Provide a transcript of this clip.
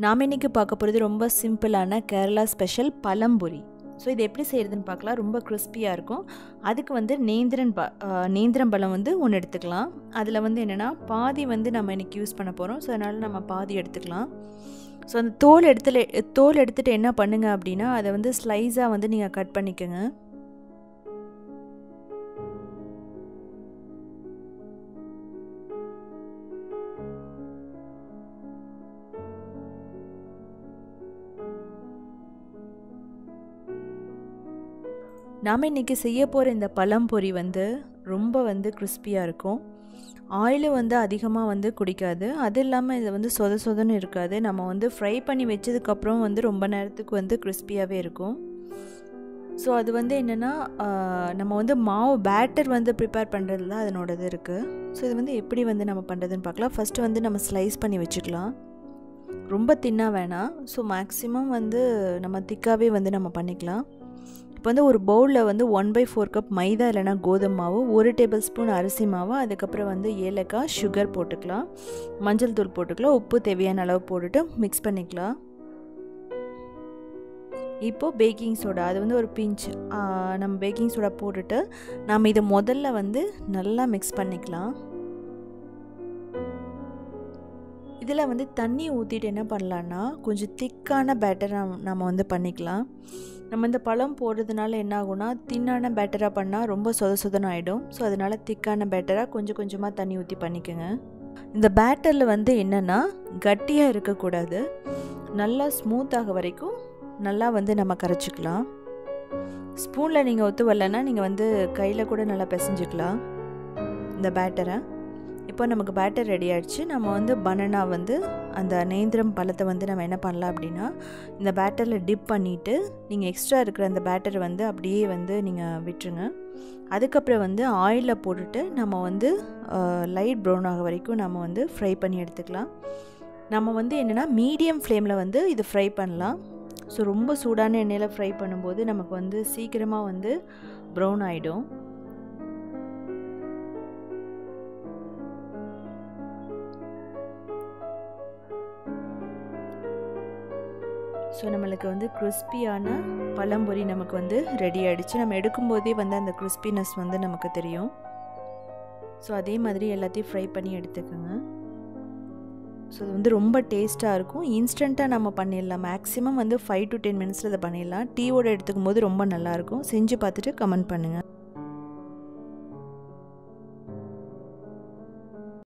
நாம் இன்றைக்கி பார்க்க போகிறது ரொம்ப சிம்பிளான கேரளா ஸ்பெஷல் பழம்பொரி. ஸோ இது எப்படி செய்கிறதுன்னு பார்க்கலாம். ரொம்ப கிறிஸ்பியாக இருக்கும். அதுக்கு வந்து நேந்திரம் பழம் வந்து ஒன்று எடுத்துக்கலாம். அதில் வந்து என்னென்னா பாதி வந்து நம்ம இன்றைக்கி யூஸ் பண்ண போகிறோம். ஸோ அதனால் நம்ம பாதி எடுத்துக்கலாம். ஸோ அந்த தோல் எடுத்துகிட்டு என்ன பண்ணுங்கள் அப்படின்னா அதை வந்து ஸ்லைஸாக வந்து நீங்கள் கட் பண்ணிக்கோங்க. நாம் இன்றைக்கி செய்ய போகிற இந்த பழம்பொரி வந்து ரொம்ப வந்து கிறிஸ்பியாக இருக்கும். ஆயிலும் வந்து அதிகமாக வந்து குடிக்காது. அது இல்லாமல் இது வந்து சொதன்னு இருக்காது. நம்ம வந்து ஃப்ரை பண்ணி வச்சதுக்கப்புறம் வந்து ரொம்ப நேரத்துக்கு வந்து கிறிஸ்பியாகவே இருக்கும். ஸோ அது வந்து என்னென்னா நம்ம வந்து மாவு பேட்டர் வந்து ப்ரிப்பேர் பண்ணுறதுல தான் அதனோடது இருக்குது. ஸோ இது வந்து எப்படி வந்து நம்ம பண்ணுறதுன்னு பார்க்கலாம். ஃபஸ்ட்டு வந்து நம்ம ஸ்லைஸ் பண்ணி வச்சுக்கலாம். ரொம்ப தின்னாக வேணாம். ஸோ மேக்ஸிமம் வந்து நம்ம திக்காகவே வந்து நம்ம பண்ணிக்கலாம். இப்போ வந்து ஒரு பவுலில் வந்து 1/4 கப் மைதா இல்லைனா கோதுமை மாவு, 1 டேபிள் ஸ்பூன் அரிசி மாவு, அதுக்கப்புறம் வந்து ஏலக்காய், சுகர் போட்டுக்கலாம், மஞ்சள் தூள் போட்டுக்கலாம், உப்பு தேவையான அளவு போட்டுட்டு மிக்ஸ் பண்ணிக்கலாம். இப்போது பேக்கிங் சோடா, அது வந்து ஒரு பிஞ்ச் நம்ம பேக்கிங் சோடா போட்டுட்டு நம்ம இதை முதல்ல வந்து நல்லா மிக்ஸ் பண்ணிக்கலாம். இதில் வந்து தண்ணி ஊற்றிட்டு என்ன பண்ணலான்னா கொஞ்சம் திக்கான பேட்டர் நம்ம வந்து பண்ணிக்கலாம். நம்ம இந்த பழம் போடுறதுனால என்ன ஆகும்னா தின்னான பேட்டராக பண்ணால் ரொம்ப சொதன்னு ஆகிடும். ஸோ அதனால் திக்கான பேட்டராக கொஞ்சம் கொஞ்சமாக தண்ணி ஊற்றி பண்ணிக்கோங்க. இந்த பேட்டரில் வந்து என்னென்னா கட்டியாக இருக்கக்கூடாது. நல்லா ஸ்மூத்தாக வரைக்கும் நல்லா வந்து நம்ம கரைச்சிக்கலாம். ஸ்பூனில் நீங்கள் ஒத்து வரலன்னா நீங்கள் வந்து கையில் கூட நல்லா பிசைஞ்சிக்கலாம் இந்த பேட்டரை. இப்போ நமக்கு பேட்டர் ரெடி ஆகிடுச்சு. நம்ம வந்து பனானா வந்து அந்த நேந்திரம் பழத்தை வந்து நம்ம என்ன பண்ணலாம் அப்படின்னா இந்த பேட்டரில் டிப் பண்ணிவிட்டு நீங்கள் எக்ஸ்ட்ரா இருக்கிற அந்த பேட்டரை வந்து அப்படியே வந்து நீங்கள் விட்டுருங்க. அதுக்கப்புறம் வந்து ஆயிலில் போட்டுட்டு நம்ம வந்து லைட் ப்ரௌன் ஆக வரைக்கும் நம்ம வந்து ஃப்ரை பண்ணி எடுத்துக்கலாம். நம்ம வந்து என்னென்னா மீடியம் ஃப்ளேமில் வந்து இது ஃப்ரை பண்ணலாம். ஸோ ரொம்ப சூடான எண்ணெயில் ஃப்ரை பண்ணும்போது நமக்கு வந்து சீக்கிரமாக வந்து ப்ரௌன் ஆகிடும். ஸோ நம்மளுக்கு வந்து கிறிஸ்பியான பழம்பொரி நமக்கு வந்து ரெடி ஆகிடுச்சு. நம்ம எடுக்கும்போதே வந்து அந்த கிறிஸ்பினஸ் வந்து நமக்கு தெரியும். ஸோ அதே மாதிரி எல்லாத்தையும் ஃப்ரை பண்ணி எடுத்துக்கோங்க. ஸோ இது வந்து ரொம்ப டேஸ்ட்டாக இருக்கும். இன்ஸ்டண்ட்டாக நம்ம பண்ணிடலாம். மேக்ஸிமம் வந்து 5 to 10 மினிட்ஸில் இதை பண்ணிடலாம். டீயோடு எடுத்துக்கும் போது ரொம்ப நல்லாயிருக்கும். செஞ்சு பார்த்துட்டு கமெண்ட் பண்ணுங்கள்.